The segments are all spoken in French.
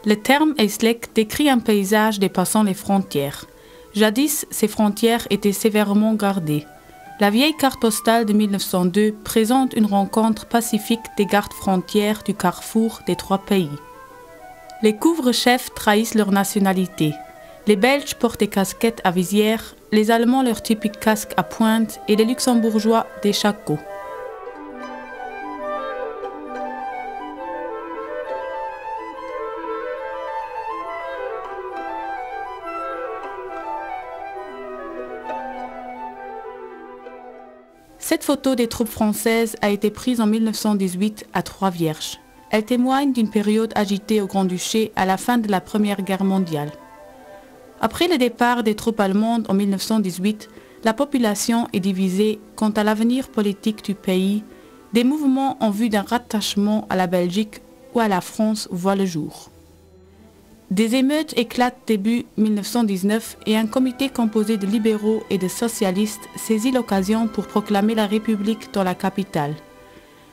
Le terme Eislek décrit un paysage dépassant les frontières. Jadis, ces frontières étaient sévèrement gardées. La vieille carte postale de 1902 présente une rencontre pacifique des gardes-frontières du carrefour des trois pays. Les couvre-chefs trahissent leur nationalité. Les Belges portent des casquettes à visière, les Allemands leur typique casque à pointe et les Luxembourgeois des shakos. Cette photo des troupes françaises a été prise en 1918 à Trois-Vierges. Elle témoigne d'une période agitée au Grand-Duché à la fin de la Première Guerre mondiale. Après le départ des troupes allemandes en 1918, la population est divisée quant à l'avenir politique du pays. Des mouvements en vue d'un rattachement à la Belgique ou à la France voient le jour. Des émeutes éclatent début 1919 et un comité composé de libéraux et de socialistes saisit l'occasion pour proclamer la République dans la capitale.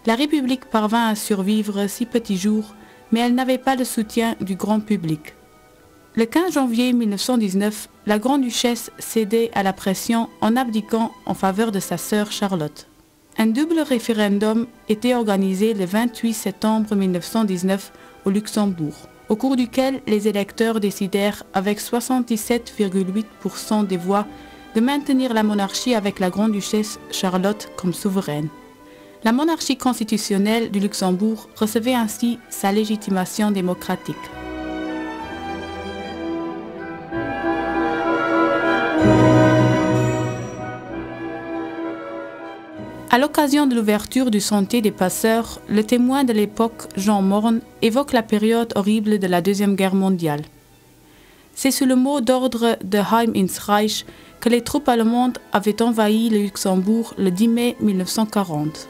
La République parvint à survivre 6 petits jours, mais elle n'avait pas le soutien du grand public. Le 15 janvier 1919, la grande-duchesse cédait à la pression en abdiquant en faveur de sa sœur Charlotte. Un double référendum était organisé le 28 septembre 1919 au Luxembourg, au cours duquel les électeurs décidèrent avec 77,8% des voix de maintenir la monarchie avec la grande-duchesse Charlotte comme souveraine. La monarchie constitutionnelle du Luxembourg recevait ainsi sa légitimation démocratique. À l'occasion de l'ouverture du Sentier des Passeurs, le témoin de l'époque, Jean Morne, évoque la période horrible de la Deuxième Guerre mondiale. C'est sous le mot d'ordre de Heim ins Reich que les troupes allemandes avaient envahi le Luxembourg le 10 mai 1940.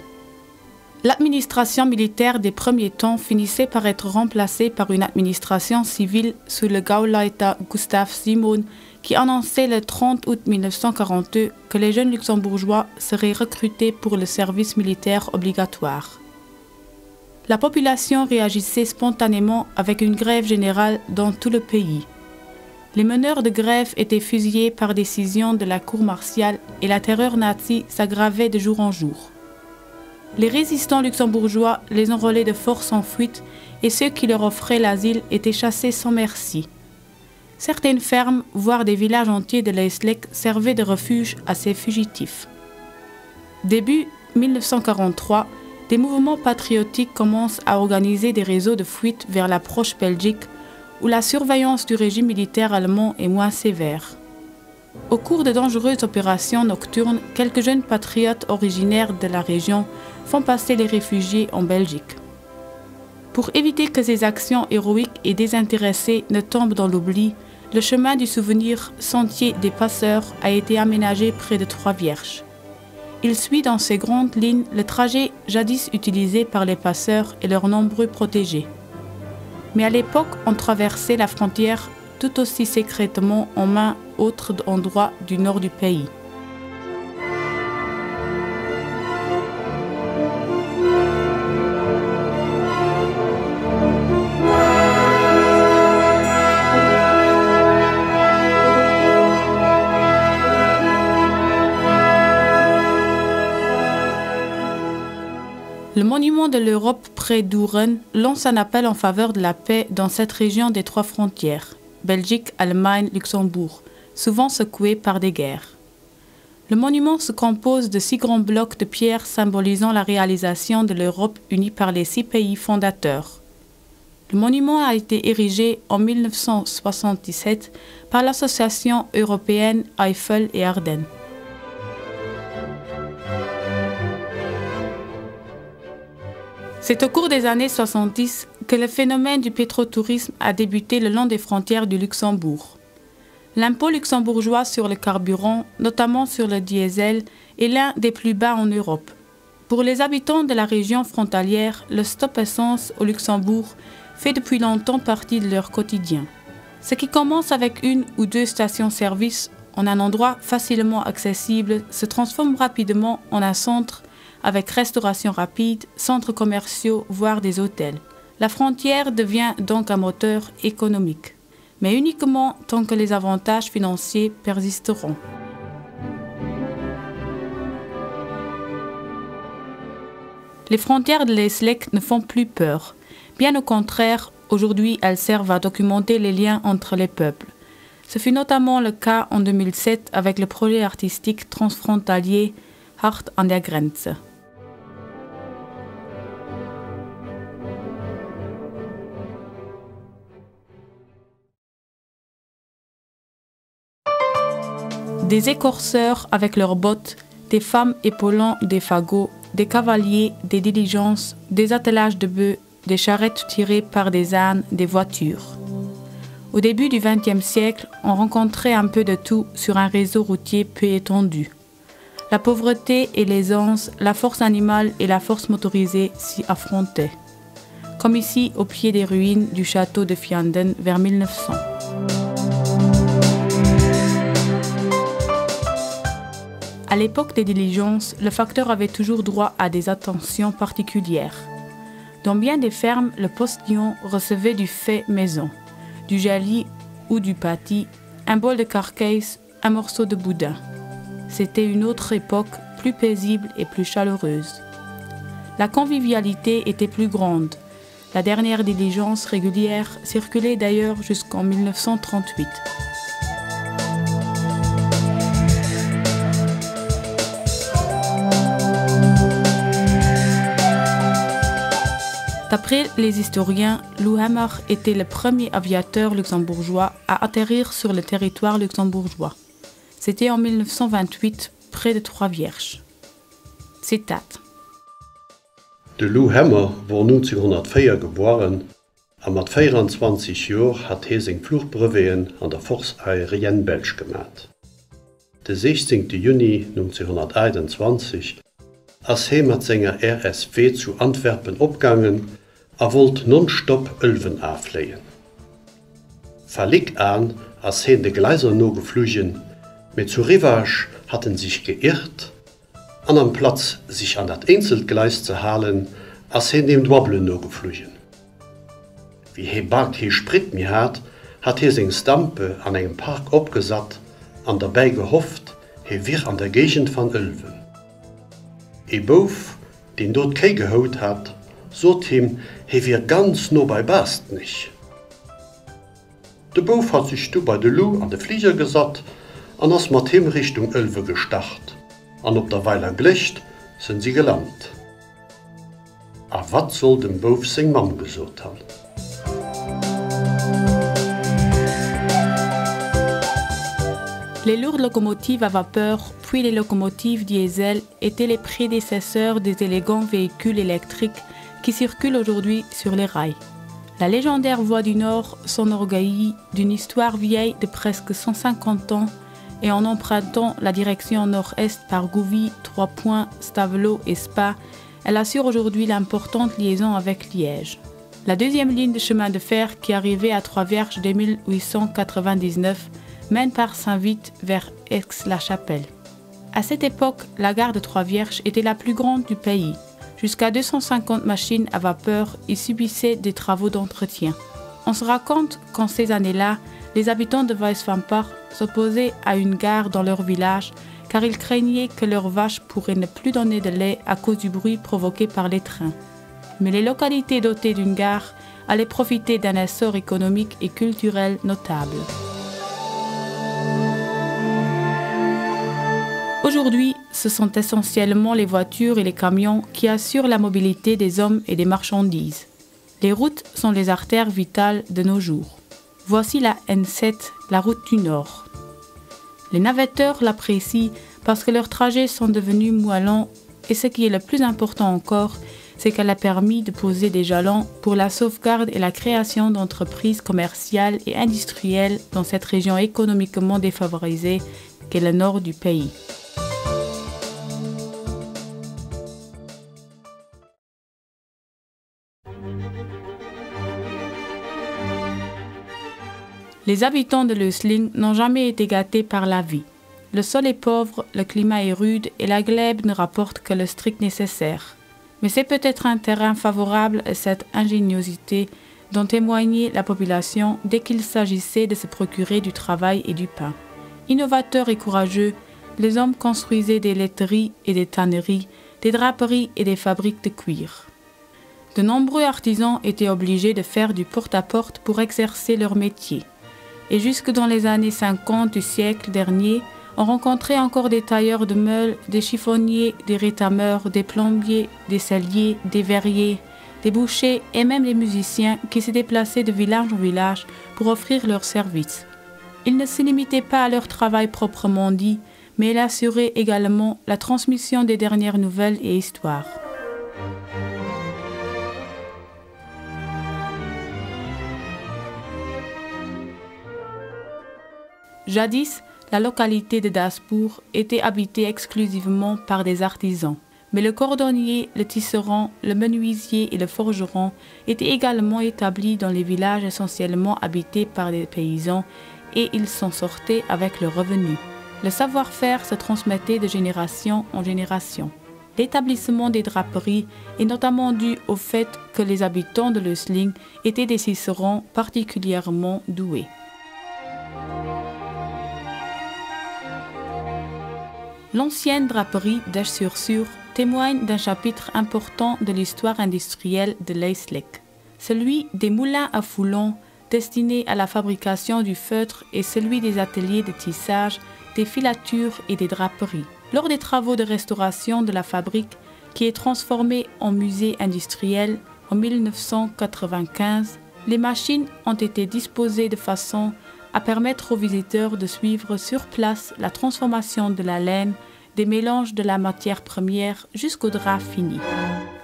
L'administration militaire des premiers temps finissait par être remplacée par une administration civile sous le Gauleiter Gustav Simon qui annonçait le 30 août 1942 que les jeunes luxembourgeois seraient recrutés pour le service militaire obligatoire. La population réagissait spontanément avec une grève générale dans tout le pays. Les meneurs de grève étaient fusillés par décision de la cour martiale et la terreur nazie s'aggravait de jour en jour. Les résistants luxembourgeois les enrôlaient de force en fuite et ceux qui leur offraient l'asile étaient chassés sans merci. Certaines fermes, voire des villages entiers de l'Eislek servaient de refuge à ces fugitifs. Début 1943, des mouvements patriotiques commencent à organiser des réseaux de fuite vers la proche Belgique où la surveillance du régime militaire allemand est moins sévère. Au cours de dangereuses opérations nocturnes, quelques jeunes patriotes originaires de la région font passer les réfugiés en Belgique. Pour éviter que ces actions héroïques et désintéressées ne tombent dans l'oubli, le chemin du souvenir Sentier des Passeurs a été aménagé près de Trois-Vierges. Il suit dans ses grandes lignes le trajet jadis utilisé par les passeurs et leurs nombreux protégés. Mais à l'époque, on traversait la frontière tout aussi secrètement en main autres endroits du nord du pays. Le monument de l'Europe près d'Ouren lance un appel en faveur de la paix dans cette région des trois frontières, Belgique, Allemagne, Luxembourg, souvent secouée par des guerres. Le monument se compose de 6 grands blocs de pierre symbolisant la réalisation de l'Europe unie par les 6 pays fondateurs. Le monument a été érigé en 1977 par l'Association européenne Eifel et Ardennes. C'est au cours des années 70 que le phénomène du pétrotourisme a débuté le long des frontières du Luxembourg. L'impôt luxembourgeois sur le carburant, notamment sur le diesel, est l'un des plus bas en Europe. Pour les habitants de la région frontalière, le stop essence au Luxembourg fait depuis longtemps partie de leur quotidien. Ce qui commence avec 1 ou 2 stations-service en un endroit facilement accessible se transforme rapidement en un centre avec restauration rapide, centres commerciaux, voire des hôtels. La frontière devient donc un moteur économique, mais uniquement tant que les avantages financiers persisteront. Les frontières de l'Eslek ne font plus peur. Bien au contraire, aujourd'hui, elles servent à documenter les liens entre les peuples. Ce fut notamment le cas en 2007 avec le projet artistique transfrontalier Hart an der Grenze. Des écorceurs avec leurs bottes, des femmes épaulant des fagots, des cavaliers, des diligences, des attelages de bœufs, des charrettes tirées par des ânes, des voitures. Au début du XXe siècle, on rencontrait un peu de tout sur un réseau routier peu étendu. La pauvreté et l'aisance, la force animale et la force motorisée s'y affrontaient. Comme ici au pied des ruines du château de Vianden vers 1900. À l'époque des diligences, le facteur avait toujours droit à des attentions particulières. Dans bien des fermes, le postillon recevait du fait maison, du jali ou du pâtis, un bol de carcasse, un morceau de boudin. C'était une autre époque, plus paisible et plus chaleureuse. La convivialité était plus grande. La dernière diligence régulière circulait d'ailleurs jusqu'en 1938. D'après les historiens, Lou Hammer était le premier aviateur luxembourgeois à atterrir sur le territoire luxembourgeois. C'était en 1928, près de Trois-Vierges. Zitat. De Lou Hammer war 1904 geboren, a mat 24 Joer hat hy seg Flugbreweien an der Force Aérienne Belge gemacht. De 16. Juni 1921 ass hy mat senger RSV zu Antwerpen opgangen, wollt nonstop Ölwen afleien. Verleg an ass hin de Gleiser no geflugen, mit zu Rivage hatten sich geirrt, an am Platz sich an dat Einzelgleis zu halen, ass hin dem Dwabble no geflugen. Wie he bald he Sprit mi hat he seg Stampe an engem Park opgesat, an dabei gehofft, he wir an der Gegend van Ölwen. E Bof, den dort kei gehout hat, sot him, he wir ganz no bei Bast nicht. De Bof hat sich du bei de Lou an de Flieger gesat, an ass mat him Richtung Ölwe gestacht, an op der Weiler Glecht sind sie gelangt. A wat soll dem Bof seg Mam gesot han? Les lourdes locomotives à vapeur, puis les locomotives diesel étaient les prédécesseurs des élégants véhicules électriques qui circulent aujourd'hui sur les rails. La légendaire Voie du Nord s'enorgueillit d'une histoire vieille de presque 150 ans et en empruntant la direction nord-est par Gouvy, Trois-Points, Stavelot et Spa, elle assure aujourd'hui l'importante liaison avec Liège. La deuxième ligne de chemin de fer qui arrivait à Trois-Vierges dès 1899 mène par Saint-Vite vers Aix-la-Chapelle. À cette époque, la gare de Trois-Vierges était la plus grande du pays. Jusqu'à 250 machines à vapeur y subissaient des travaux d'entretien. On se raconte qu'en ces années-là, les habitants de Weiswampach s'opposaient à une gare dans leur village car ils craignaient que leurs vaches pourraient ne plus donner de lait à cause du bruit provoqué par les trains. Mais les localités dotées d'une gare allaient profiter d'un essor économique et culturel notable. Aujourd'hui, ce sont essentiellement les voitures et les camions qui assurent la mobilité des hommes et des marchandises. Les routes sont les artères vitales de nos jours. Voici la N7, la route du Nord. Les navetteurs l'apprécient parce que leurs trajets sont devenus moins longs et ce qui est le plus important encore, c'est qu'elle a permis de poser des jalons pour la sauvegarde et la création d'entreprises commerciales et industrielles dans cette région économiquement défavorisée qu'est le nord du pays. Les habitants de l'Ösling n'ont jamais été gâtés par la vie. Le sol est pauvre, le climat est rude et la glèbe ne rapporte que le strict nécessaire. Mais c'est peut-être un terrain favorable à cette ingéniosité dont témoignait la population dès qu'il s'agissait de se procurer du travail et du pain. Innovateurs et courageux, les hommes construisaient des laiteries et des tanneries, des draperies et des fabriques de cuir. De nombreux artisans étaient obligés de faire du porte-à-porte pour exercer leur métier. Et jusque dans les années 50 du siècle dernier, on rencontrait encore des tailleurs de meules, des chiffonniers, des rétameurs, des plombiers, des selliers, des verriers, des bouchers et même des musiciens qui se déplaçaient de village en village pour offrir leurs services. Ils ne se limitaient pas à leur travail proprement dit, mais ils assuraient également la transmission des dernières nouvelles et histoires. Jadis, la localité de Daspour était habitée exclusivement par des artisans. Mais le cordonnier, le tisserand, le menuisier et le forgeron étaient également établis dans les villages essentiellement habités par des paysans et ils s'en sortaient avec leurs revenus. Le savoir-faire se transmettait de génération en génération. L'établissement des draperies est notamment dû au fait que les habitants de Lösling étaient des tisserands particulièrement doués. L'ancienne draperie d'Esch-sur-Sur témoigne d'un chapitre important de l'histoire industrielle de Leisleck, celui des moulins à foulons destinés à la fabrication du feutre et celui des ateliers de tissage, des filatures et des draperies. Lors des travaux de restauration de la fabrique, qui est transformée en musée industriel en 1995, les machines ont été disposées de façon à permettre aux visiteurs de suivre sur place la transformation de la laine, des mélanges de la matière première jusqu'au drap fini.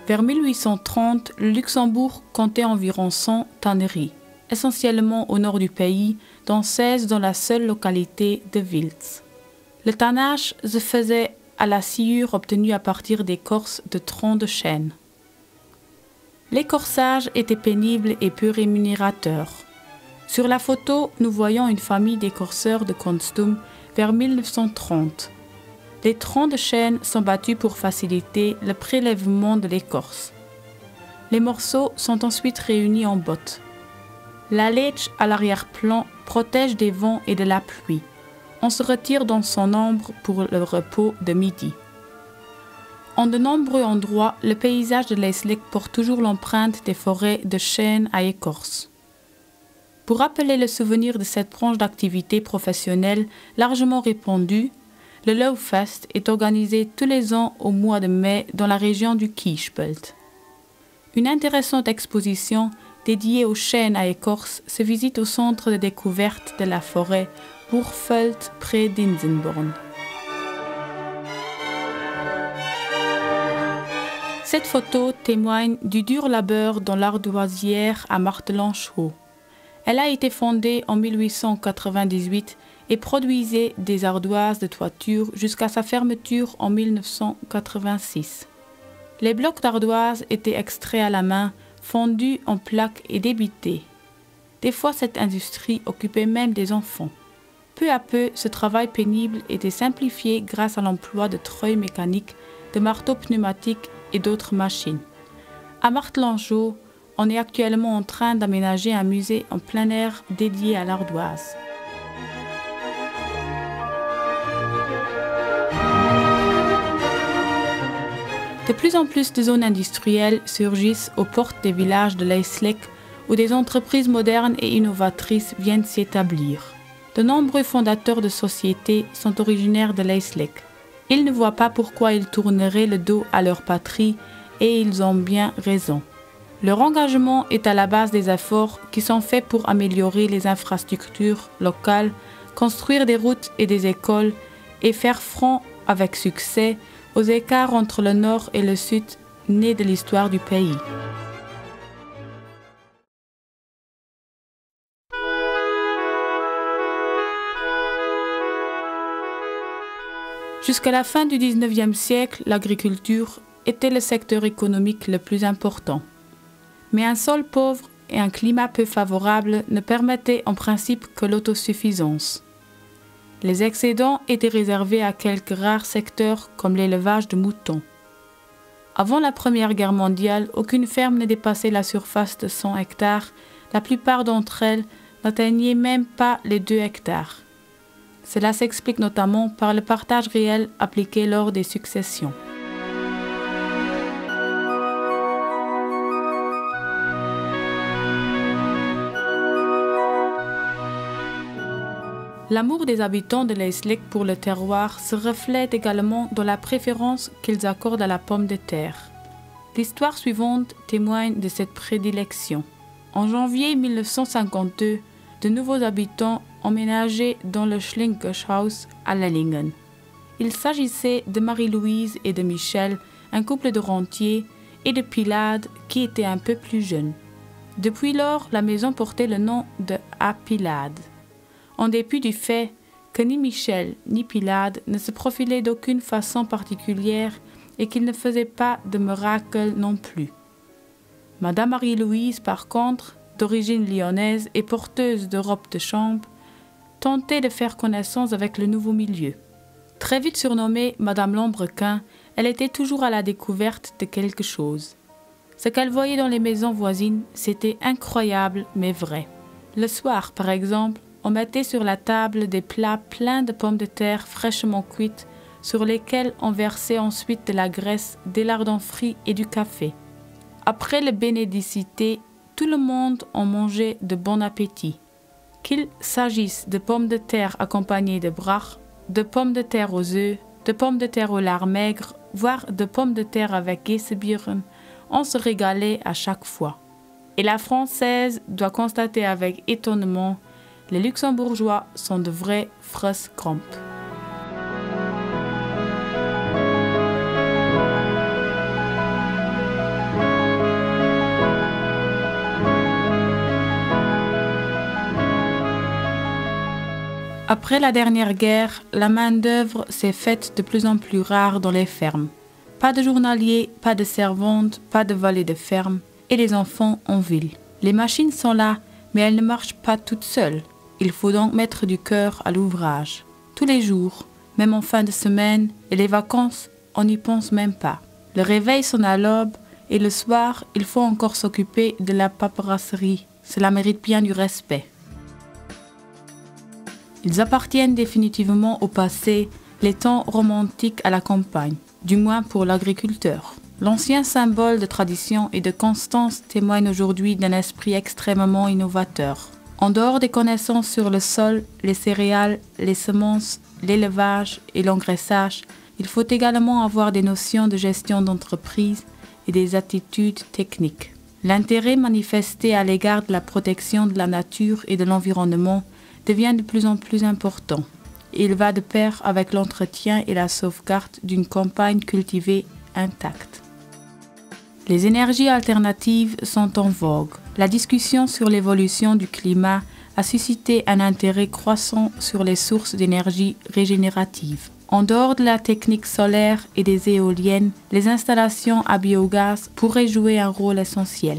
Vers 1830, le Luxembourg comptait environ 100 tanneries, essentiellement au nord du pays, dont 16 dans la seule localité de Wiltz. Le tannage se faisait à la sciure obtenue à partir d'écorces de troncs de chêne. L'écorçage était pénible et peu rémunérateur. Sur la photo, nous voyons une famille d'écorceurs de Konstum vers 1930. Les troncs de chêne sont battus pour faciliter le prélèvement de l'écorce. Les morceaux sont ensuite réunis en bottes. La lèche à l'arrière-plan protège des vents et de la pluie. On se retire dans son ombre pour le repos de midi. En de nombreux endroits, le paysage de Leisleck porte toujours l'empreinte des forêts de chêne à écorce. Pour rappeler le souvenir de cette branche d'activité professionnelle largement répandue, le Laufest est organisé tous les ans au mois de mai dans la région du Kiespelt. Une intéressante exposition dédiée aux chênes à écorce se visite au centre de découverte de la forêt Burgveld près d'Insenborn. Cette photo témoigne du dur labeur dans l'ardoisière à Martelange-Haut. Elle a été fondée en 1898 et produisait des ardoises de toiture jusqu'à sa fermeture en 1986. Les blocs d'ardoises étaient extraits à la main, fondus en plaques et débités. Des fois, cette industrie occupait même des enfants. Peu à peu, ce travail pénible était simplifié grâce à l'emploi de treuils mécaniques, de marteaux pneumatiques et d'autres machines. À Martelange-Haut, on est actuellement en train d'aménager un musée en plein air dédié à l'ardoise. De plus en plus de zones industrielles surgissent aux portes des villages de Leisleck où des entreprises modernes et innovatrices viennent s'y établir. De nombreux fondateurs de sociétés sont originaires de Leisleck. Ils ne voient pas pourquoi ils tourneraient le dos à leur patrie et ils ont bien raison. Leur engagement est à la base des efforts qui sont faits pour améliorer les infrastructures locales, construire des routes et des écoles et faire front avec succès aux écarts entre le nord et le sud nés de l'histoire du pays. Jusqu'à la fin du XIXe siècle, l'agriculture était le secteur économique le plus important. Mais un sol pauvre et un climat peu favorable ne permettaient en principe que l'autosuffisance. Les excédents étaient réservés à quelques rares secteurs comme l'élevage de moutons. Avant la Première Guerre mondiale, aucune ferme ne dépassait la surface de 100 hectares. La plupart d'entre elles n'atteignaient même pas les 2 hectares. Cela s'explique notamment par le partage réel appliqué lors des successions. L'amour des habitants de l'Eislik pour le terroir se reflète également dans la préférence qu'ils accordent à la pomme de terre. L'histoire suivante témoigne de cette prédilection. En janvier 1952, de nouveaux habitants emménageaient dans le Schlinkershaus à Lellingen. Il s'agissait de Marie-Louise et de Michel, un couple de rentiers, et de Pilade qui était un peu plus jeune. Depuis lors, la maison portait le nom de A. Pilade. En dépit du fait que ni Michel ni Pilade ne se profilaient d'aucune façon particulière et qu'ils ne faisaient pas de miracles non plus. Madame Marie-Louise, par contre, d'origine lyonnaise et porteuse de robe de chambre, tentait de faire connaissance avec le nouveau milieu. Très vite surnommée Madame Lambrequin, elle était toujours à la découverte de quelque chose. Ce qu'elle voyait dans les maisons voisines, c'était incroyable mais vrai. Le soir, par exemple, on mettait sur la table des plats pleins de pommes de terre fraîchement cuites, sur lesquels on versait ensuite de la graisse, des lardons frits et du café. Après le bénédicité, tout le monde en mangeait de bon appétit. Qu'il s'agisse de pommes de terre accompagnées de brach, de pommes de terre aux œufs, de pommes de terre au lard maigre, voire de pommes de terre avec Käsebieren, on se régalait à chaque fois. Et la Française doit constater avec étonnement, les Luxembourgeois sont de vrais Fresskromp. Après la dernière guerre, la main-d'œuvre s'est faite de plus en plus rare dans les fermes. Pas de journaliers, pas de servantes, pas de valets de ferme, et les enfants en ville. Les machines sont là, mais elles ne marchent pas toutes seules. Il faut donc mettre du cœur à l'ouvrage. Tous les jours, même en fin de semaine et les vacances, on n'y pense même pas. Le réveil sonne à l'aube et le soir, il faut encore s'occuper de la paperasserie. Cela mérite bien du respect. Ils appartiennent définitivement au passé, les temps romantiques à la campagne, du moins pour l'agriculteur. L'ancien symbole de tradition et de constance témoigne aujourd'hui d'un esprit extrêmement innovateur. En dehors des connaissances sur le sol, les céréales, les semences, l'élevage et l'engraissage, il faut également avoir des notions de gestion d'entreprise et des attitudes techniques. L'intérêt manifesté à l'égard de la protection de la nature et de l'environnement devient de plus en plus important. Il va de pair avec l'entretien et la sauvegarde d'une campagne cultivée intacte. Les énergies alternatives sont en vogue. La discussion sur l'évolution du climat a suscité un intérêt croissant sur les sources d'énergie régénérative. En dehors de la technique solaire et des éoliennes, les installations à biogaz pourraient jouer un rôle essentiel.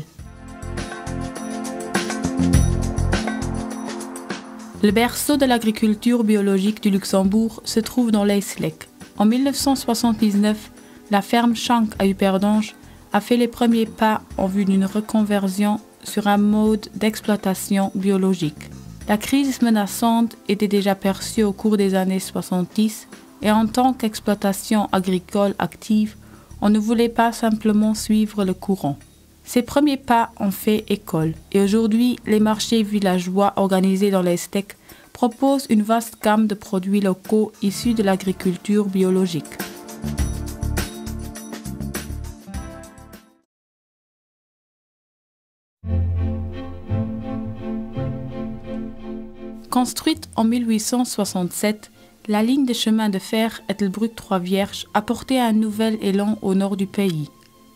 Le berceau de l'agriculture biologique du Luxembourg se trouve dans l'Eislik. En 1979, la ferme Schank à Upperdange a fait les premiers pas en vue d'une reconversion sur un mode d'exploitation biologique. La crise menaçante était déjà perçue au cours des années 70 et en tant qu'exploitation agricole active, on ne voulait pas simplement suivre le courant. Ces premiers pas ont fait école et aujourd'hui, les marchés villageois organisés dans les steaks proposent une vaste gamme de produits locaux issus de l'agriculture biologique. Construite en 1867, la ligne de chemin de fer Ettelbrück-Trois-Vierges apportait un nouvel élan au nord du pays.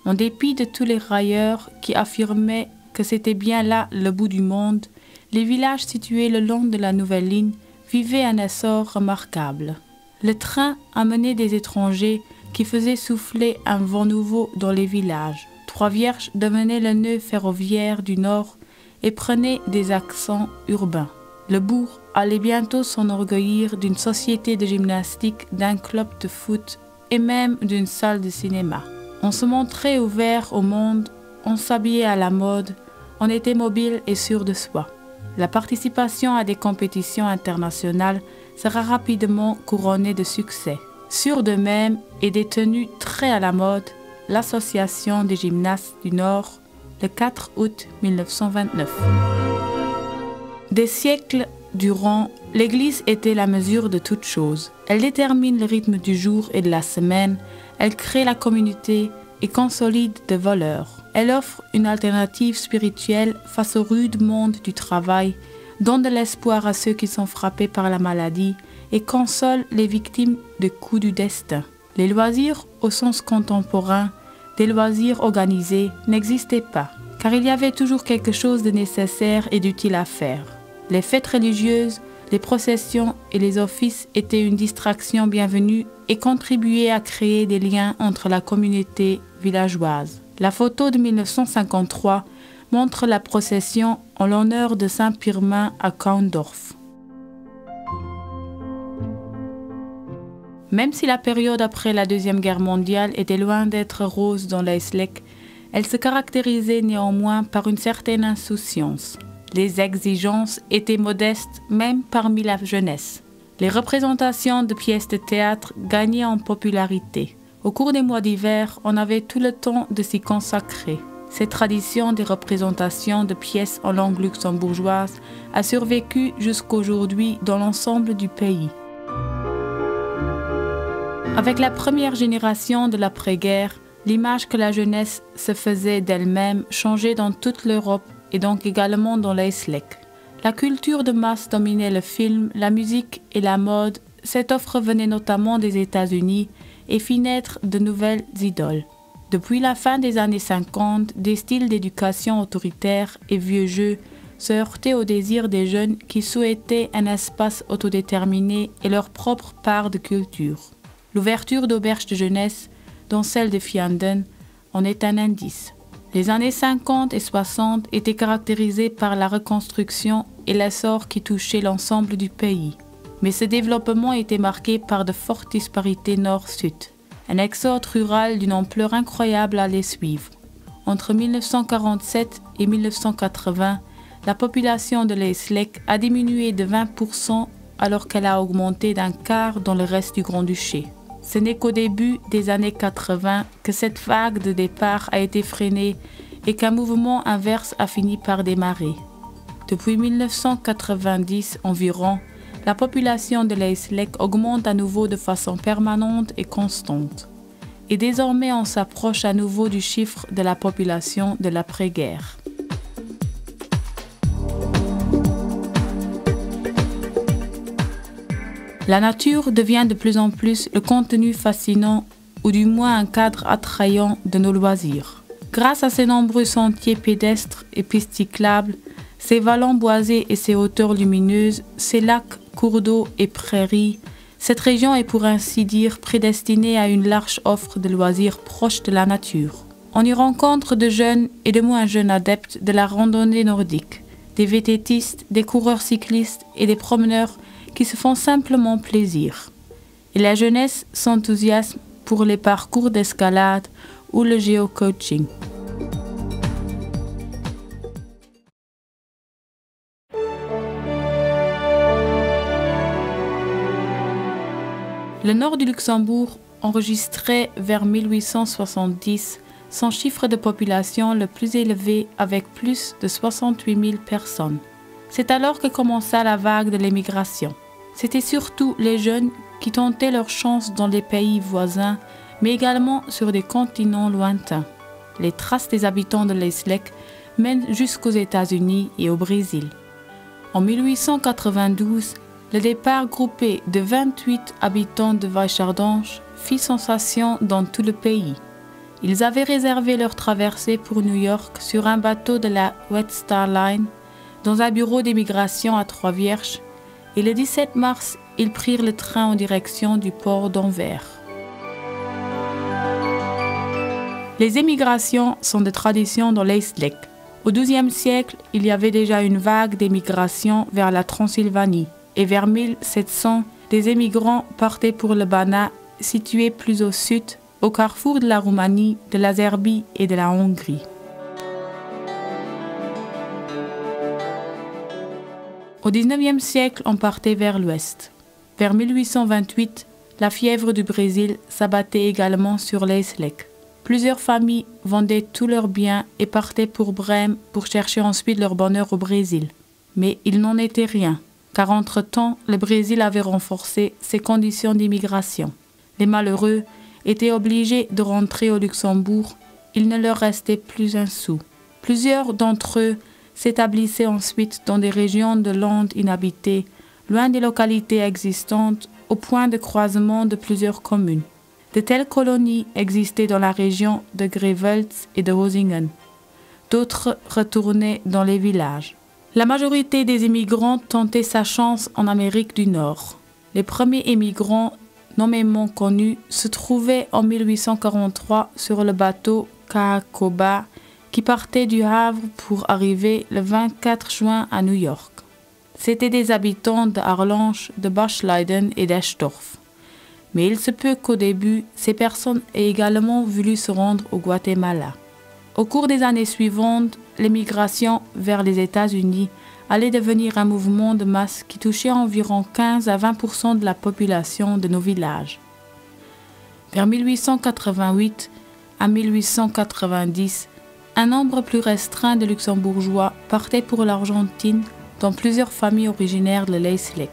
En dépit de tous les railleurs qui affirmaient que c'était bien là le bout du monde, les villages situés le long de la nouvelle ligne vivaient un essor remarquable. Le train amenait des étrangers qui faisaient souffler un vent nouveau dans les villages. Trois-Vierges devenait le nœud ferroviaire du nord et prenait des accents urbains. Le bourg allait bientôt s'enorgueillir d'une société de gymnastique, d'un club de foot et même d'une salle de cinéma. On se montrait ouvert au monde, on s'habillait à la mode, on était mobile et sûr de soi. La participation à des compétitions internationales sera rapidement couronnée de succès. Sûr d'eux-mêmes et des tenues très à la mode, l'Association des gymnastes du Nord, le 4 août 1929. Des siècles durant, l'Église était la mesure de toutes choses. Elle détermine le rythme du jour et de la semaine, elle crée la communauté et consolide des valeurs. Elle offre une alternative spirituelle face au rude monde du travail, donne de l'espoir à ceux qui sont frappés par la maladie et console les victimes des coups du destin. Les loisirs au sens contemporain, des loisirs organisés, n'existaient pas, car il y avait toujours quelque chose de nécessaire et d'utile à faire. Les fêtes religieuses, les processions et les offices étaient une distraction bienvenue et contribuaient à créer des liens entre la communauté villageoise. La photo de 1953 montre la procession en l'honneur de Saint Pirmin à Kaundorf. Même si la période après la Deuxième Guerre mondiale était loin d'être rose dans l'Eislek, elle se caractérisait néanmoins par une certaine insouciance. Les exigences étaient modestes même parmi la jeunesse. Les représentations de pièces de théâtre gagnaient en popularité. Au cours des mois d'hiver, on avait tout le temps de s'y consacrer. Cette tradition des représentations de pièces en langue luxembourgeoise a survécu jusqu'aujourd'hui dans l'ensemble du pays. Avec la première génération de l'après-guerre, l'image que la jeunesse se faisait d'elle-même changeait dans toute l'Europe et donc également dans l'Eislek. La culture de masse dominait le film, la musique et la mode. Cette offre venait notamment des États-Unis et fit naître de nouvelles idoles. Depuis la fin des années 50, des styles d'éducation autoritaire et vieux jeux se heurtaient au désir des jeunes qui souhaitaient un espace autodéterminé et leur propre part de culture. L'ouverture d'auberges de jeunesse, dont celle de Vianden, en est un indice. Les années 50 et 60 étaient caractérisées par la reconstruction et l'essor qui touchait l'ensemble du pays. Mais ce développement était marqué par de fortes disparités nord-sud. Un exode rural d'une ampleur incroyable allait suivre. Entre 1947 et 1980, la population de l'Eislek a diminué de 20% alors qu'elle a augmenté d'un quart dans le reste du Grand-Duché. Ce n'est qu'au début des années 80 que cette vague de départ a été freinée et qu'un mouvement inverse a fini par démarrer. Depuis 1990 environ, la population de l'Eislek augmente à nouveau de façon permanente et constante. Et désormais on s'approche à nouveau du chiffre de la population de l'après-guerre. La nature devient de plus en plus le contenu fascinant ou du moins un cadre attrayant de nos loisirs. Grâce à ses nombreux sentiers pédestres et pistes cyclables, ses vallons boisés et ses hauteurs lumineuses, ses lacs, cours d'eau et prairies, cette région est pour ainsi dire prédestinée à une large offre de loisirs proches de la nature. On y rencontre de jeunes et de moins jeunes adeptes de la randonnée nordique, des vététistes, des coureurs cyclistes et des promeneurs qui se font simplement plaisir. Et la jeunesse s'enthousiasme pour les parcours d'escalade ou le géocoaching. Le nord du Luxembourg enregistrait vers 1870 son chiffre de population le plus élevé avec plus de 68 000 personnes. C'est alors que commença la vague de l'émigration. C'était surtout les jeunes qui tentaient leur chance dans les pays voisins, mais également sur des continents lointains. Les traces des habitants de l'Eislek mènent jusqu'aux États-Unis et au Brésil. En 1892, le départ groupé de 28 habitants de Weichardange fit sensation dans tout le pays. Ils avaient réservé leur traversée pour New York sur un bateau de la Red Star Line, dans un bureau d'émigration à Trois-Vierges, et le 17 mars, ils prirent le train en direction du port d'Anvers. Les émigrations sont de tradition dans l'Eislek. Au XIIe siècle, il y avait déjà une vague d'émigration vers la Transylvanie, et vers 1700, des émigrants partaient pour le Banat, situé plus au sud, au carrefour de la Roumanie, de la Serbie et de la Hongrie. Au XIXe siècle, on partait vers l'ouest. Vers 1828, la fièvre du Brésil s'abattait également sur l'Eislek. Plusieurs familles vendaient tous leurs biens et partaient pour Brême pour chercher ensuite leur bonheur au Brésil. Mais il n'en était rien, car entre-temps, le Brésil avait renforcé ses conditions d'immigration. Les malheureux étaient obligés de rentrer au Luxembourg, il ne leur restait plus un sou. Plusieurs d'entre eux s'établissaient ensuite dans des régions de landes inhabitées, loin des localités existantes, au point de croisement de plusieurs communes. De telles colonies existaient dans la région de Greveltz et de Hosingen. D'autres retournaient dans les villages. La majorité des immigrants tentaient sa chance en Amérique du Nord. Les premiers immigrants nommément connus se trouvaient en 1843 sur le bateau Kaakoba qui partait du Havre pour arriver le 24 juin à New York. C'étaient des habitants de Harlanche, de Bachleiden et d'Eschdorf. Mais il se peut qu'au début, ces personnes aient également voulu se rendre au Guatemala. Au cours des années suivantes, l'émigration vers les États-Unis allait devenir un mouvement de masse qui touchait environ 15 à 20% de la population de nos villages. Vers 1888 à 1890, un nombre plus restreint de luxembourgeois partait pour l'Argentine dans plusieurs familles originaires de l'Eislek.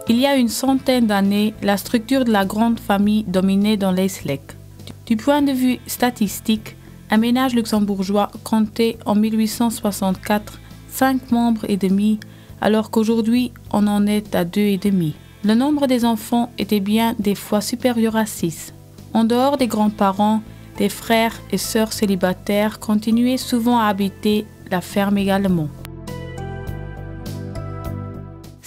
Il y a une centaine d'années, la structure de la grande famille dominait dans l'Eislek. Du point de vue statistique, un ménage luxembourgeois comptait en 1864 5 membres et demi, alors qu'aujourd'hui on en est à 2 et demi. Le nombre des enfants était bien des fois supérieur à 6. En dehors des grands-parents, des frères et sœurs célibataires continuaient souvent à habiter la ferme également.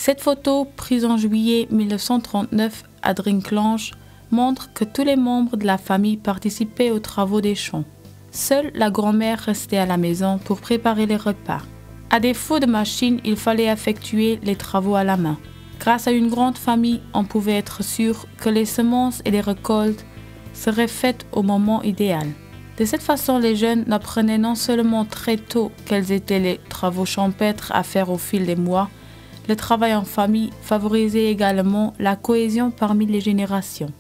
Cette photo, prise en juillet 1939 à Drinklange, montre que tous les membres de la famille participaient aux travaux des champs. Seule la grand-mère restait à la maison pour préparer les repas. À défaut de machine, il fallait effectuer les travaux à la main. Grâce à une grande famille, on pouvait être sûr que les semences et les récoltes seraient faites au moment idéal. De cette façon, les jeunes apprenaient non seulement très tôt quels étaient les travaux champêtres à faire au fil des mois, le travail en famille favorisait également la cohésion parmi les générations.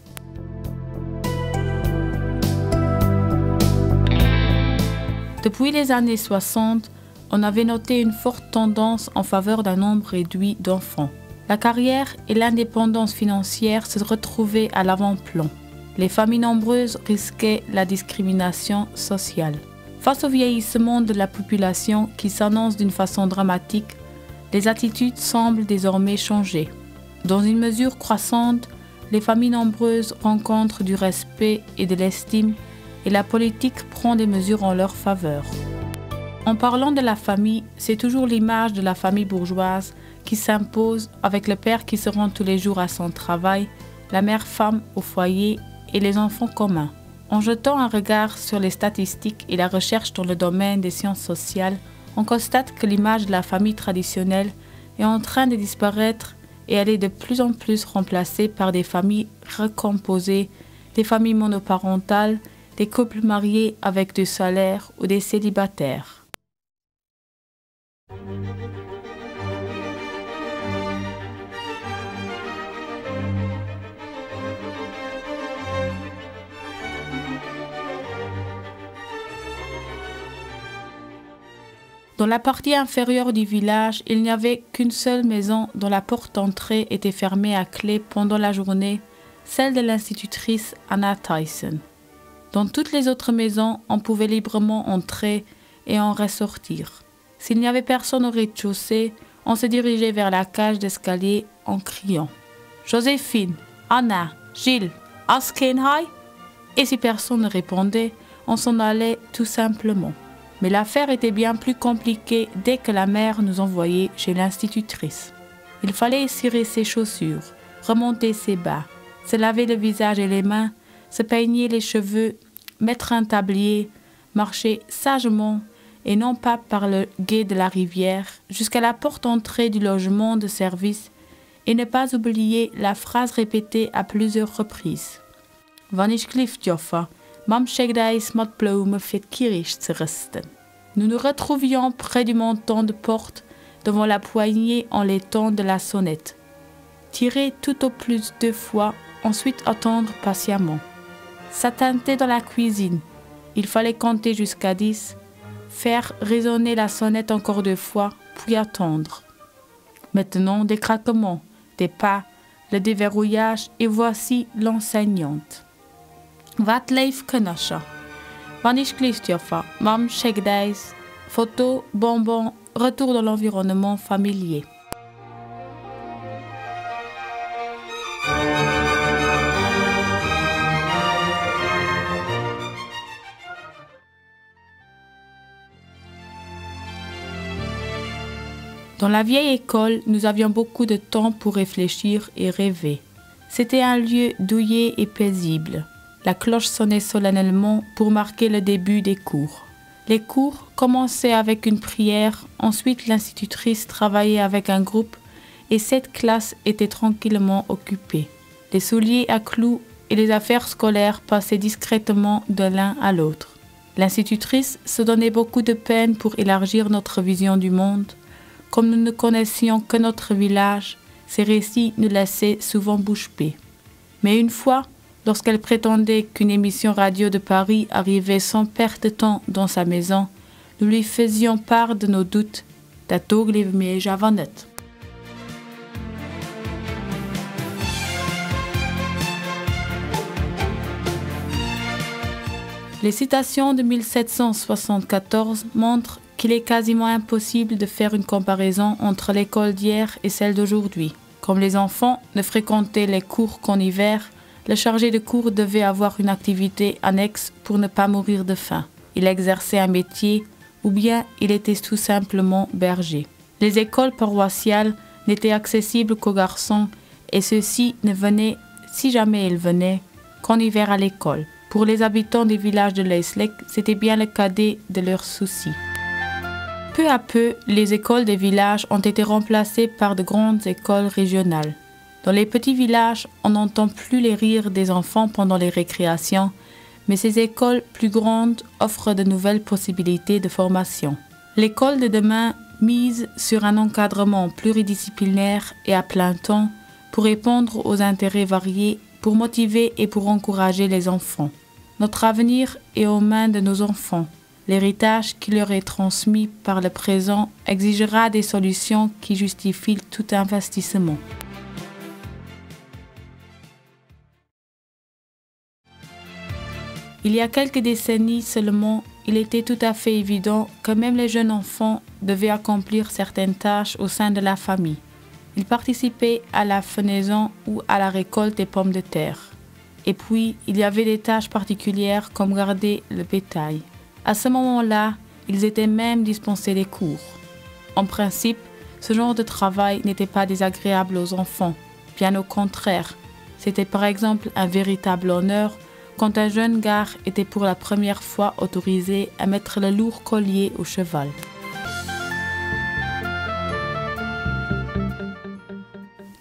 Depuis les années 60, on avait noté une forte tendance en faveur d'un nombre réduit d'enfants. La carrière et l'indépendance financière se retrouvaient à l'avant-plan. Les familles nombreuses risquaient la discrimination sociale. Face au vieillissement de la population qui s'annonce d'une façon dramatique, les attitudes semblent désormais changer. Dans une mesure croissante, les familles nombreuses rencontrent du respect et de l'estime et la politique prend des mesures en leur faveur. En parlant de la famille, c'est toujours l'image de la famille bourgeoise qui s'impose avec le père qui se rend tous les jours à son travail, la mère-femme au foyer et les enfants communs. En jetant un regard sur les statistiques et la recherche dans le domaine des sciences sociales, on constate que l'image de la famille traditionnelle est en train de disparaître et elle est de plus en plus remplacée par des familles recomposées, des familles monoparentales, des couples mariés avec du salaire ou des célibataires. Dans la partie inférieure du village, il n'y avait qu'une seule maison dont la porte d'entrée était fermée à clé pendant la journée, celle de l'institutrice Anna Tyson. Dans toutes les autres maisons, on pouvait librement entrer et en ressortir. S'il n'y avait personne au rez-de-chaussée, on se dirigeait vers la cage d'escalier en criant « Joséphine, Anna, Gilles, Askenhai ?» Et si personne ne répondait, on s'en allait tout simplement. Mais l'affaire était bien plus compliquée dès que la mère nous envoyait chez l'institutrice. Il fallait cirer ses chaussures, remonter ses bas, se laver le visage et les mains, se peigner les cheveux, mettre un tablier, marcher sagement et non pas par le gué de la rivière, jusqu'à la porte d'entrée du logement de service, et ne pas oublier la phrase répétée à plusieurs reprises. Wann ich klift Joffa, mam schegdeis mat Blume fit Kirich zu rüsten. Nous nous retrouvions près du montant de porte, devant la poignée en laitant de la sonnette. Tirer tout au plus 2 fois, ensuite attendre patiemment. S'attenter dans la cuisine. Il fallait compter jusqu'à 10, faire résonner la sonnette encore 2 fois, puis attendre. Maintenant, des craquements, des pas, le déverrouillage, et voici l'enseignante. Wat leif Knascha. Wann ich klift Joffa, mam schegdeis, photo, bonbon, retour dans l'environnement familier. Dans la vieille école, nous avions beaucoup de temps pour réfléchir et rêver. C'était un lieu douillet et paisible. La cloche sonnait solennellement pour marquer le début des cours. Les cours commençaient avec une prière, ensuite l'institutrice travaillait avec un groupe et cette classe était tranquillement occupée. Les souliers à clous et les affaires scolaires passaient discrètement de l'un à l'autre. L'institutrice se donnait beaucoup de peine pour élargir notre vision du monde. Comme nous ne connaissions que notre village, ces récits nous laissaient souvent bouche bée. Mais une fois, lorsqu'elle prétendait qu'une émission radio de Paris arrivait sans perte de temps dans sa maison, nous lui faisions part de nos doutes. Dat leef meer Java net. Les citations de 1774 montrent qu'il est quasiment impossible de faire une comparaison entre l'école d'hier et celle d'aujourd'hui. Comme les enfants ne fréquentaient les cours qu'en hiver, le chargé de cours devait avoir une activité annexe pour ne pas mourir de faim. Il exerçait un métier ou bien il était tout simplement berger. Les écoles paroissiales n'étaient accessibles qu'aux garçons et ceux-ci ne venaient, si jamais ils venaient, qu'en hiver à l'école. Pour les habitants des villages de l'Eislek, c'était bien le cadet de leurs soucis. Peu à peu, les écoles des villages ont été remplacées par de grandes écoles régionales. Dans les petits villages, on n'entend plus les rires des enfants pendant les récréations, mais ces écoles plus grandes offrent de nouvelles possibilités de formation. L'école de demain mise sur un encadrement pluridisciplinaire et à plein temps pour répondre aux intérêts variés, pour motiver et pour encourager les enfants. Notre avenir est aux mains de nos enfants. L'héritage qui leur est transmis par le présent exigera des solutions qui justifient tout investissement. Il y a quelques décennies seulement, il était tout à fait évident que même les jeunes enfants devaient accomplir certaines tâches au sein de la famille. Ils participaient à la fenaison ou à la récolte des pommes de terre. Et puis, il y avait des tâches particulières comme garder le bétail. À ce moment-là, ils étaient même dispensés des cours. En principe, ce genre de travail n'était pas désagréable aux enfants. Bien au contraire, c'était par exemple un véritable honneur quand un jeune gars était pour la première fois autorisé à mettre le lourd collier au cheval.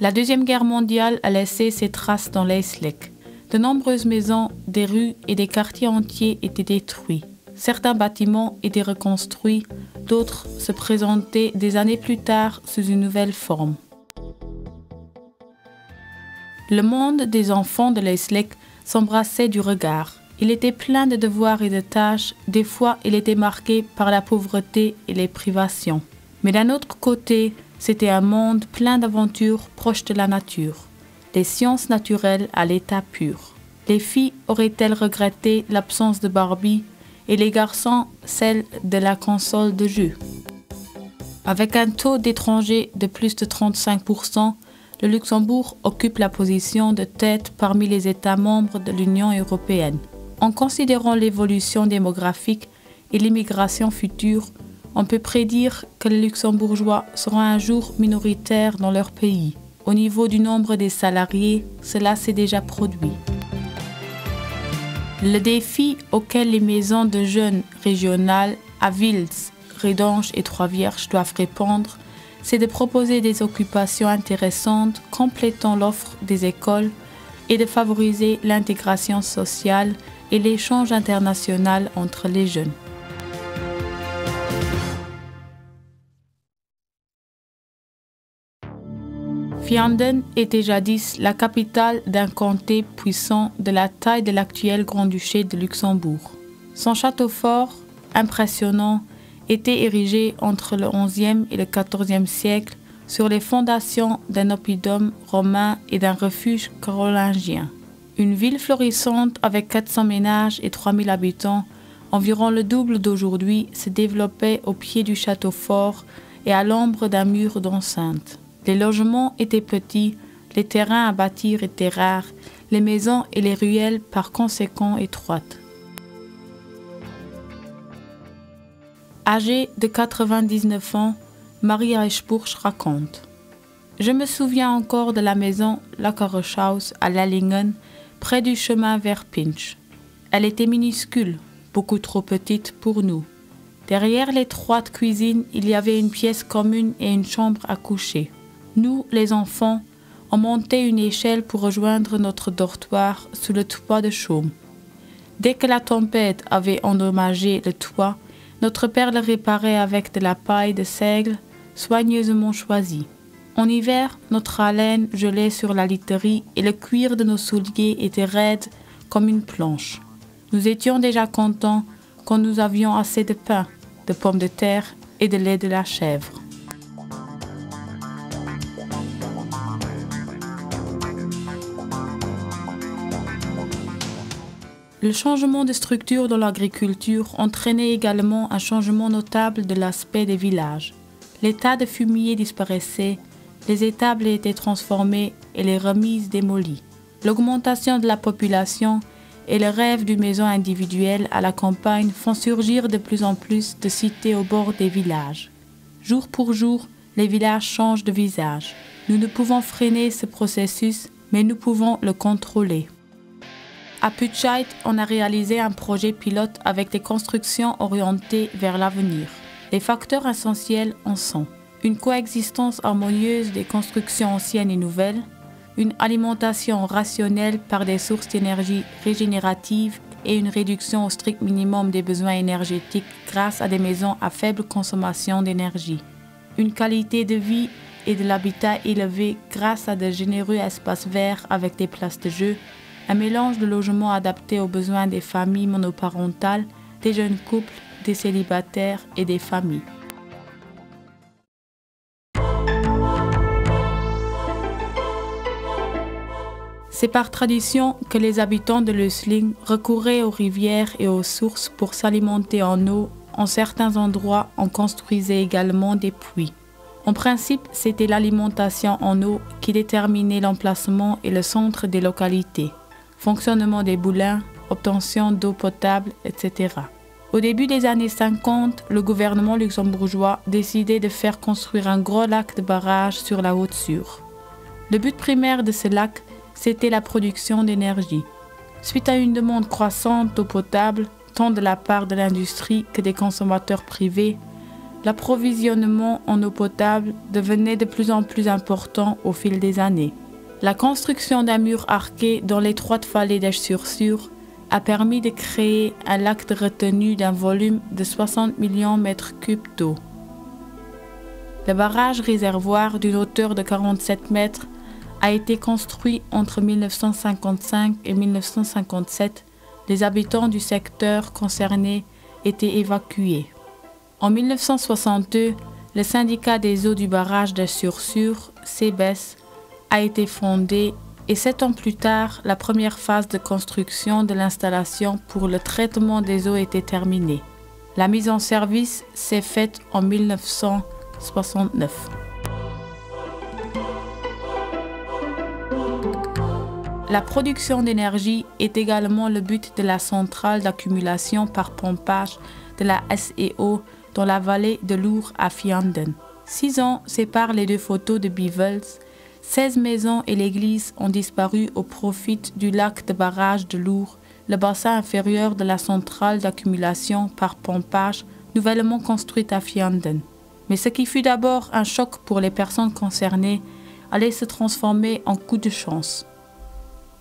La Deuxième Guerre mondiale a laissé ses traces dans l'Eislek. De nombreuses maisons, des rues et des quartiers entiers étaient détruits. Certains bâtiments étaient reconstruits, d'autres se présentaient des années plus tard sous une nouvelle forme. Le monde des enfants de l'Eislek s'embrassait du regard. Il était plein de devoirs et de tâches, des fois il était marqué par la pauvreté et les privations. Mais d'un autre côté, c'était un monde plein d'aventures proches de la nature, des sciences naturelles à l'état pur. Les filles auraient-elles regretté l'absence de Barbie et les garçons celle de la console de jeu? Avec un taux d'étrangers de plus de 35%, le Luxembourg occupe la position de tête parmi les États membres de l'Union européenne. En considérant l'évolution démographique et l'immigration future, on peut prédire que les Luxembourgeois seront un jour minoritaires dans leur pays. Au niveau du nombre des salariés, cela s'est déjà produit. Le défi auquel les maisons de jeunes régionales à Vils Redange et Trois-Vierges doivent répondre, c'est de proposer des occupations intéressantes complétant l'offre des écoles et de favoriser l'intégration sociale et l'échange international entre les jeunes. Vianden était jadis la capitale d'un comté puissant de la taille de l'actuel Grand-Duché de Luxembourg. Son château fort, impressionnant, était érigé entre le XIe et le XIVe siècle sur les fondations d'un oppidum romain et d'un refuge carolingien. Une ville florissante avec 400 ménages et 3000 habitants, environ le double d'aujourd'hui, se développait au pied du château fort et à l'ombre d'un mur d'enceinte. Les logements étaient petits, les terrains à bâtir étaient rares, les maisons et les ruelles par conséquent étroites. Âgée de 99 ans, Marie Reichbursch raconte: « Je me souviens encore de la maison Lackereshaus à Lellingen, près du chemin vers Pinch. Elle était minuscule, beaucoup trop petite pour nous. Derrière l'étroite cuisine, il y avait une pièce commune et une chambre à coucher. Nous, les enfants, on montait une échelle pour rejoindre notre dortoir sous le toit de chaume. Dès que la tempête avait endommagé le toit, notre père le réparait avec de la paille de seigle soigneusement choisie. En hiver, notre haleine gelait sur la literie et le cuir de nos souliers était raide comme une planche. Nous étions déjà contents quand nous avions assez de pain, de pommes de terre et de lait de la chèvre. » Le changement de structure dans l'agriculture entraînait également un changement notable de l'aspect des villages. Les tas de fumier disparaissaient, les étables étaient transformées et les remises démolies. L'augmentation de la population et le rêve d'une maison individuelle à la campagne font surgir de plus en plus de cités au bord des villages. Jour pour jour, les villages changent de visage. Nous ne pouvons freiner ce processus, mais nous pouvons le contrôler. À Putscheit, on a réalisé un projet pilote avec des constructions orientées vers l'avenir. Les facteurs essentiels en sont une coexistence harmonieuse des constructions anciennes et nouvelles, une alimentation rationnelle par des sources d'énergie régénératives et une réduction au strict minimum des besoins énergétiques grâce à des maisons à faible consommation d'énergie, une qualité de vie et de l'habitat élevé grâce à de généreux espaces verts avec des places de jeu, un mélange de logements adaptés aux besoins des familles monoparentales, des jeunes couples, des célibataires et des familles. C'est par tradition que les habitants de Lösling recouraient aux rivières et aux sources pour s'alimenter en eau. En certains endroits, on construisait également des puits. En principe, c'était l'alimentation en eau qui déterminait l'emplacement et le centre des localités. Fonctionnement des boulins, obtention d'eau potable, etc. Au début des années 50, le gouvernement luxembourgeois décidait de faire construire un gros lac de barrage sur la Haute-Sûre. Le but primaire de ce lac, c'était la production d'énergie. Suite à une demande croissante d'eau potable, tant de la part de l'industrie que des consommateurs privés, l'approvisionnement en eau potable devenait de plus en plus important au fil des années. La construction d'un mur arqué dans l'étroite vallée d'Esch-sur-Sûre a permis de créer un lac de retenue d'un volume de 60 millions de mètres cubes d'eau. Le barrage réservoir d'une hauteur de 47 mètres a été construit entre 1955 et 1957. Les habitants du secteur concerné étaient évacués. En 1962, le syndicat des eaux du barrage d'Esch-sur-Sûre, CEBES, a été fondé et 7 ans plus tard, la première phase de construction de l'installation pour le traitement des eaux était terminée. La mise en service s'est faite en 1969. La production d'énergie est également le but de la centrale d'accumulation par pompage de la SEO dans la vallée de l'Our à Vianden. 6 ans séparent les deux photos de Bivels. 16 maisons et l'église ont disparu au profit du lac de barrage de l'Our, le bassin inférieur de la centrale d'accumulation par pompage nouvellement construite à Vianden. Mais ce qui fut d'abord un choc pour les personnes concernées allait se transformer en coup de chance.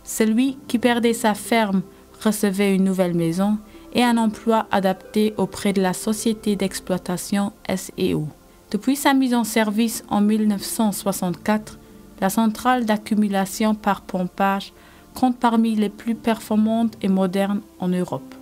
Celui qui perdait sa ferme recevait une nouvelle maison et un emploi adapté auprès de la société d'exploitation SEO. Depuis sa mise en service en 1964, la centrale d'accumulation par pompage compte parmi les plus performantes et modernes en Europe.